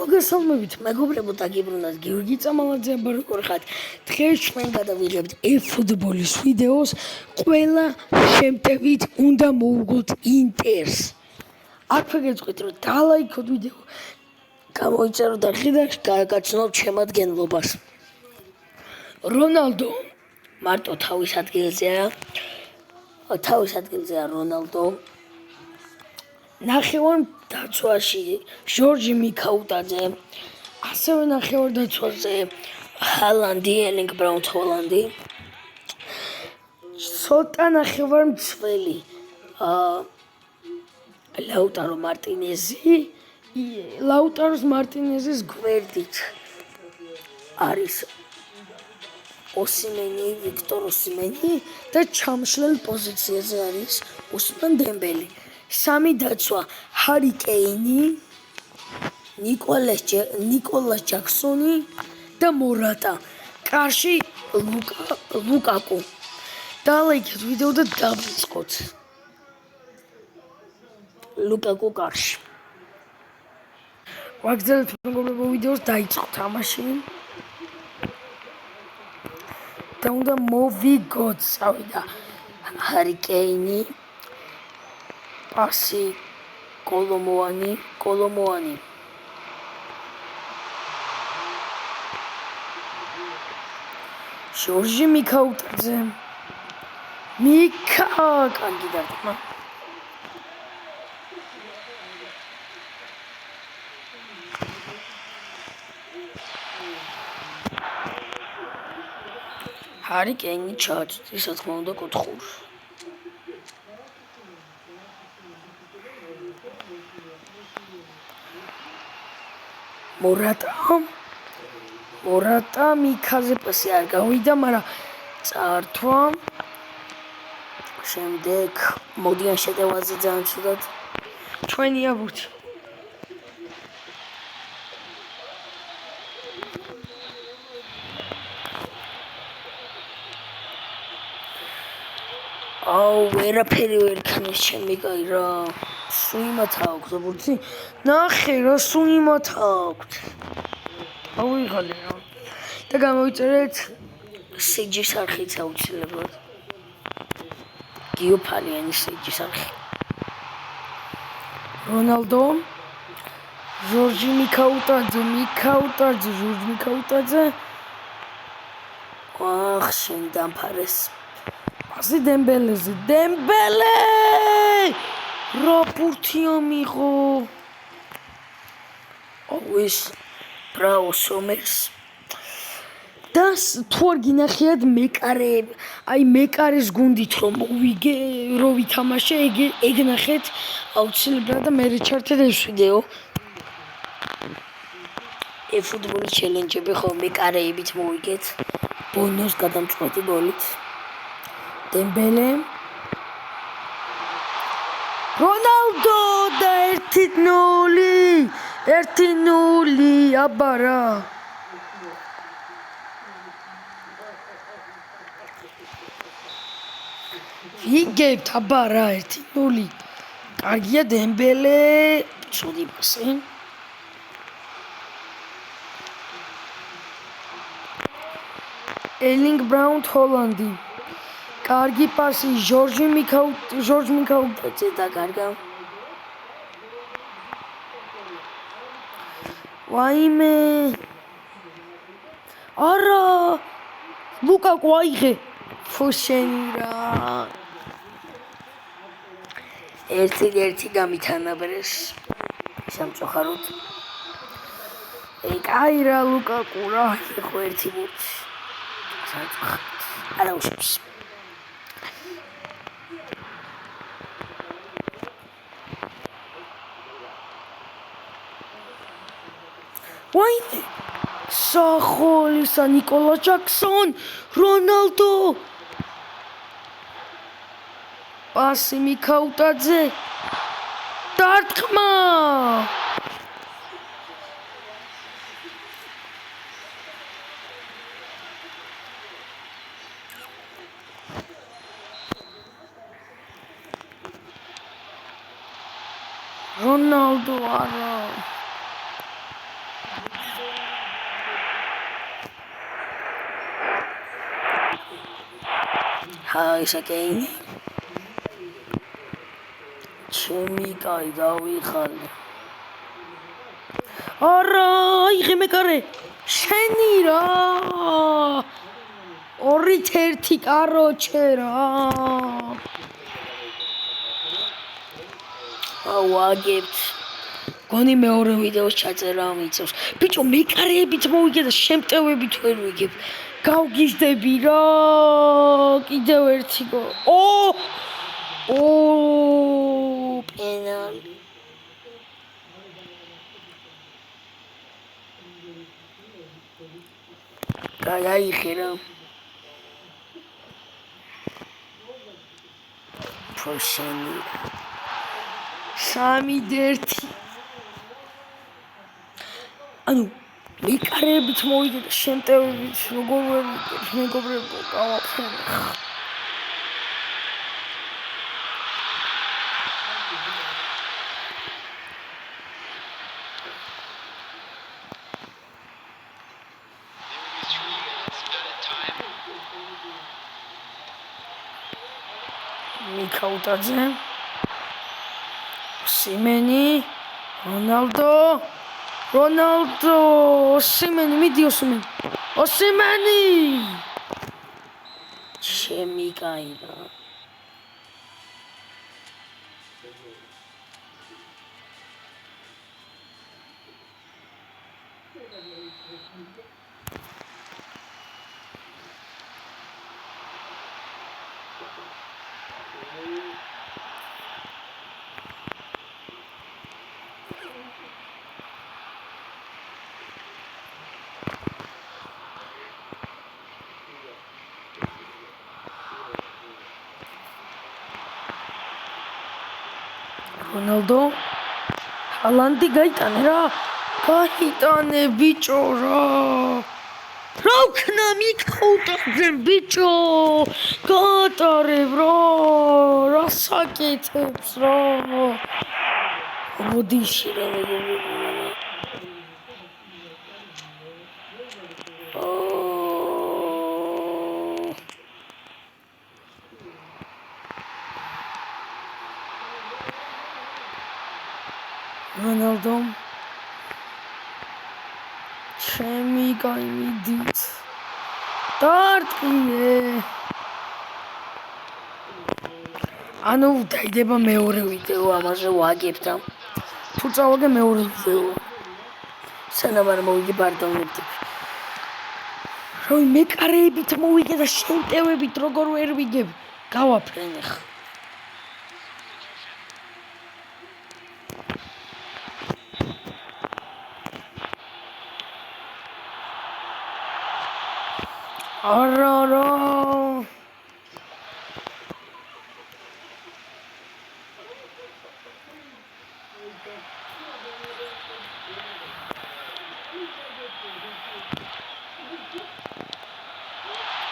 მოგესალმებით მეგობრებო და გიბრუნდათ გიორგი წამალაძე როგორ ხართ? დღეს ჩვენ გადავიღებთ eFootball-ის ვიდეოს. ყველა შემტევით უნდა მოუგოთ ინტერს. აქვე გეწყით რომ დალაიქოთ ვიდეო, გამოიწეროთ არხი და გაგაცნობთ შემადგენლობას. რონალდო მარტო თავის ადგილზეა რონალდო. ნახევარ დაცვაში ჟორჟი მიქაუტაძე, ასევე ნახევარ დაცვაზე ჰალანდი, ერლინგ ბრაუნ ჰოლანდი, ცოტა ნახევარ მცველი ლაუტარო მარტინეზის გვერდით არის ოსიმენი, ვიქტორ ოსიმენი და ჩამშლელ პოზიციაზე არის უსმან დემბელი. სამი დაცვა ჰარი კეინი, ნიკოლას ჯაქსონი და მორატა. კარში ლუკაკუ. დალაიქეთ ვიდეო და დაიწყოთ. ლუკაკუ კარში. ვაგრძელებთ მეგობრებო ვიდეოს, დაიწყოთ თამაში. და უნდა მოვიგოთ, წავიდა ჰარი კეინი. პასი კოლომოანი ჟორჟი მიქაუტაძე კარგი დარტყმა. ჰარი კეინი ჩააწვდის, რა თქმა უნდა, კუთხურს. მორატა მიქაზე პასი არ გავიდა, მაგრამ წართვა. შემდეგ მოდიან შეტევაზე ძალიან ცუდად. ჩვენი აბუთი. ვერაფერი ვერ ქნის ჩემი კაი რა. სუიმათა აქვს აბურთი. ნახე რა სუიმათა აქვს. ავიღალე რა. და გამოვიწერეთ სიჯის არხიც აუცილებლად. გიოფალიანის სიჯის არხი. რონალდო, ჟორჟი მიქაუტაძე. შენ დამფარეს. პასი დემბელეზე. დემბელე! რა პურთია მიღო. ის ბრაო სომერს. და თუ არ გინახიათ მეკარეები, მეკარის გუნდით რომ ვითამაშე, ეგ ნახეთ აუცილებლად და მე ჩართეთ ეს ვიდეო. eFootball ჩელენჯები ხო მეკარეებით მოვიგეთ. ბონოს გადამწყვეტი გოლით. დემბელე. რონალდო და 1-0. 1-0 აბარა. ვიგებთ აბარა 1-0. კარგია დემბელე, ცუდი პასი. ერლინგ ბრაუნ ჰოლანდი. კარგი პასი ჟორჟ მიქაუტაძე და კარგა. ვაიმე. არა! ლუკაკუ აიღე. ფუშენი რა. 1-1 გამითანაბრეს. სამწუხაროდ. კაი რა ლუკაკუ რა, ხო 1-1. სამწუხაროდ. არა უშავს. ვაიმე. სახოლისა ნიკოლას ჯაქსონ, რონალდო. პასი მიქაუტაძე. დარტყმა. რონალდო არა. ესა კეინი ჩემი კაი დავიხალე არა იღე მეკარე შენი რა 2-1 კაროჩე რა ვაგებთ გონი მეორე ვიდეოს ჩაწერა მიწევს ბიჭო მეკარეებით მოვიგე და შემტევებით ვერ ვიგებ გავგიჟდები რა კიდევ ერთი გო ო პენალი გაიახე რა პროშენი 3-1 ანუ მეკარეებით მოვიგე და შემტევებით როგორ ვერ ვიგებ მეგობრებო გავაფრთხილე მიქაუტაძე სიმენი რონალდო სიმენი მიდი ოსიმენი ჩემი კაი რა რონალდო ჰალანდი გაიტანე რა გაიტანე ბიჭო რა ვქნა მიქაუტაძე ბიჭო გაატარებ რა საკეთებს რა მოდიში რა რონალდო ჩემი გაიმიდით დარტყიე ანუ დაიდება მეორე ვიდეო ამაზე ვაგებთ თუ წავაგე მეორე ვიდეო სანამ არ მოვიგე ბარდონებით რომ მეკარეებით მოვიგე და შემტევებით როგორ ვერ ვიგებ გავაფრენ ახლა არა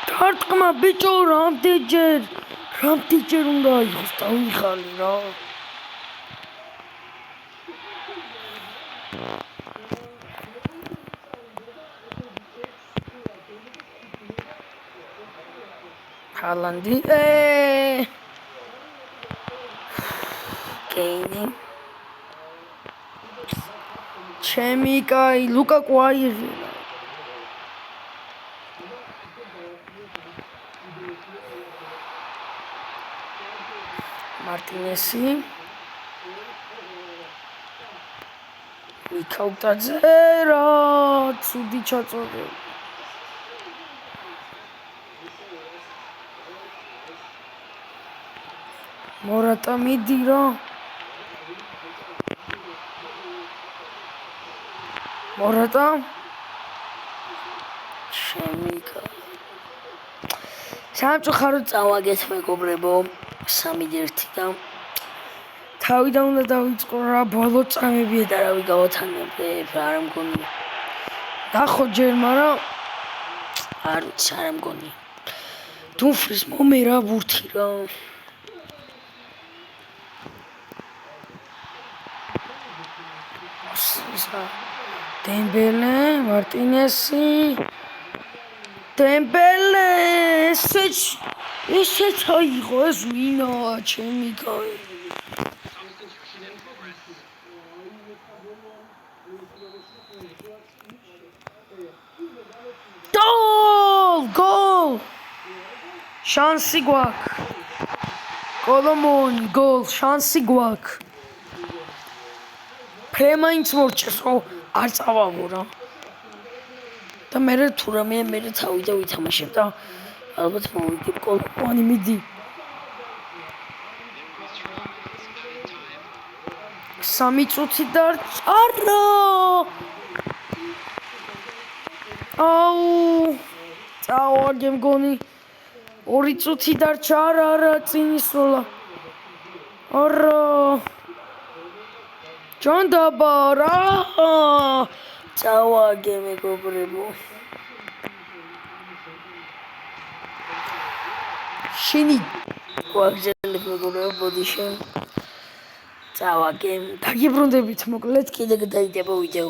დარტყმა ბიჭო რამდენჯერ უნდა იყოს დავიხალე რა ჰალანდი კეინი ჩემი კაი ლუკაკუ აიღე მარტინესი მიქაუტაძე რა ცუდი ჩაწოდე მორატა მიდი რა მორატა შემიკა სამწუხაროდ წავაგეთ მეგობრებო 3-1 და თავიდან უნდა დავიწყო რა ბოლო წამები და რავი გავათანებებ არ მგონია დახო ჯერ მაგრამ არ ვიცი არ მგონია დუმფრის მომერა ბურთი რა დემბელე მარტინესი დემბელე ესეც აიღო ეს ვინაა ჩემი კაი გოლ შანსი გვაქვს კოლომონი გოლ შანსი გვაქვს ფრემაინც მორჩეს ხო არ წავაგო რა და მე თუ რამე მე თავიდან ვითამაშებ და ალბათ მოვიგებ კოლომონი მიდი 3 წუთი დარჩა არა აუ წავაგე მგონი 2 წუთი დარჩა არა წინ ისროლა არა ჯანდაბარა წავაგე მეგობრებო შენი გვაგზავნებ მეგობრებო ბოდიშენ წავაგე დაგიბრუნდებით მოკლედ კიდე გადაიდება ვიდეო